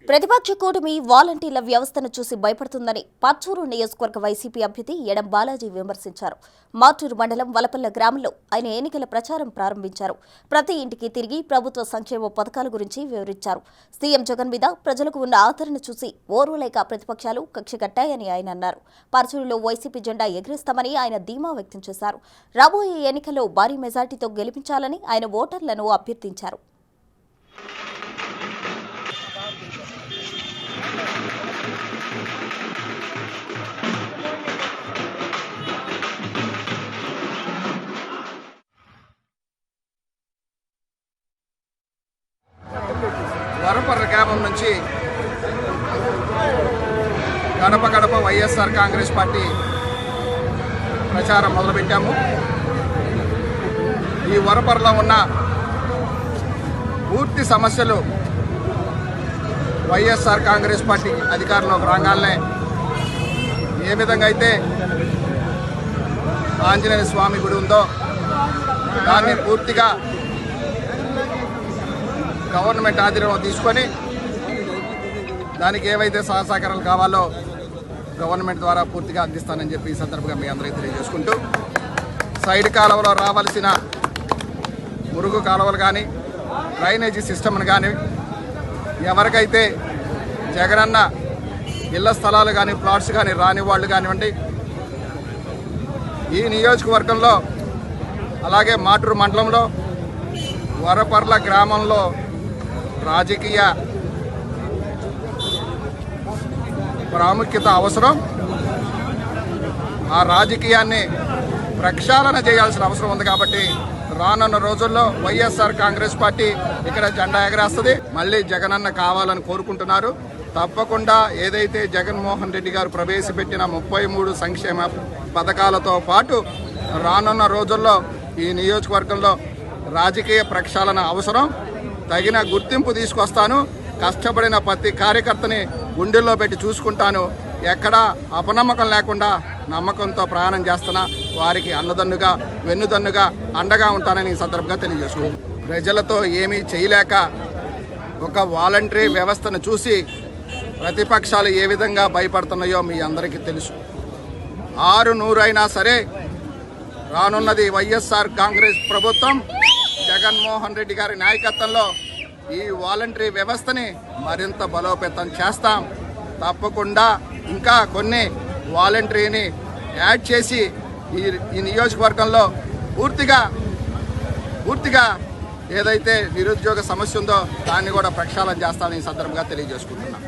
ప్రతిపక్ష కూటమి వాలంటీర్ల వ్యవస్థను చూసి భయపడుతుందని పచ్చూరు నియోజకవర్గ వైసీపీ అభ్యర్థి ఎడం బాలాజీ విమర్శించారు. మాటూరు మండలం వలపల్ల గ్రామంలో ఆయన ఎన్నికల ప్రచారం ప్రారంభించారు. ప్రతి ఇంటికి తిరిగి ప్రభుత్వ సంక్షేమ పథకాల గురించి వివరించారు. సీఎం జగన్ మీద ప్రజలకు ఉన్న ఆదరణ చూసి ఓర్వలేక ప్రతిపక్షాలు కక్ష కట్టాయని ఆయన అన్నారు. పరచూరులో వైసీపీ జెండా ఎగిరిస్తామని ఆయన ధీమా వ్యక్తం చేశారు. రాబోయే ఎన్నికల్లో భారీ మెజార్టీతో గెలిపించాలని ఆయన ఓటర్లను అభ్యర్థించారు. వరపర్ర గ్రామం నుంచి గడప గడప వైఎస్ఆర్ కాంగ్రెస్ పార్టీ ప్రచారం మొదలుపెట్టాము. ఈ వరపర్రలో ఉన్న పూర్తి సమస్యలు వైఎస్ఆర్ కాంగ్రెస్ పార్టీ అధికారంలోకి రాగానే ఏ విధంగా అయితే ఆంజనేయ స్వామి గుడి ఉందో దాన్ని పూర్తిగా గవర్నమెంట్ ఆధీనంలో తీసుకొని దానికి ఏవైతే సహకారాలు కావాలో గవర్నమెంట్ ద్వారా పూర్తిగా అందిస్తానని చెప్పి ఈ సందర్భంగా మీ అందరికీ తెలియజేసుకుంటూ, సైడ్ కాలువలో రావాల్సిన మురుగు కాలువలు కానీ డ్రైనేజీ సిస్టమ్ను కానీ ఎవరికైతే జగనన్న ఇళ్ల స్థలాలు కానీ ప్లాట్స్ కానీ రాని వాళ్ళు కానివ్వండి, ఈ నియోజకవర్గంలో అలాగే మాటూరు మండలంలో వరపర్ల గ్రామంలో రాజకీయ ప్రాముఖ్యత అవసరం. ఆ రాజకీయాన్ని ప్రక్షాళన చేయాల్సిన అవసరం ఉంది. కాబట్టి రానున్న రోజుల్లో వైఎస్ఆర్ కాంగ్రెస్ పార్టీ ఇక్కడ జెండా ఎగరేస్తుంది. మళ్ళీ జగనన్న కావాలని కోరుకుంటున్నారు. తప్పకుండా ఏదైతే జగన్మోహన్ రెడ్డి గారు ప్రవేశపెట్టిన 33 సంక్షేమ పథకాలతో పాటు రానున్న రోజుల్లో ఈ నియోజకవర్గంలో రాజకీయ ప్రక్షాళన అవసరం. తగిన గుర్తింపు తీసుకొస్తాను. కష్టపడిన ప్రతి కార్యకర్తని గుండెల్లో పెట్టి చూసుకుంటాను. ఎక్కడా అపనమ్మకం లేకుండా నమ్మకంతో ప్రయాణం చేస్తున్నా వారికి అన్నదన్నుగా వెన్నుదన్నుగా అండగా ఉంటానని ఈ సందర్భంగా తెలియజేసుకుంటాను. ప్రజలతో ఏమీ చేయలేక ఒక వాలంటరీ వ్యవస్థను చూసి ప్రతిపక్షాలు ఏ విధంగా భయపడుతున్నాయో మీ అందరికీ తెలుసు. 600 అయినా సరే రానున్నది వైఎస్ఆర్ కాంగ్రెస్ ప్రభుత్వం జగన్మోహన్ రెడ్డి గారి నాయకత్వంలో ఈ వాలంటరీ వ్యవస్థని మరింత బలోపేతం చేస్తాం. తప్పకుండా ఇంకా కొన్ని వాలంటరీని యాడ్ చేసి ఈ నియోజకవర్గంలో పూర్తిగా ఏదైతే నిరుద్యోగ సమస్య ఉందో దాన్ని కూడా ప్రక్షాళన చేస్తామని ఈ సందర్భంగా తెలియజేసుకుంటున్నాం.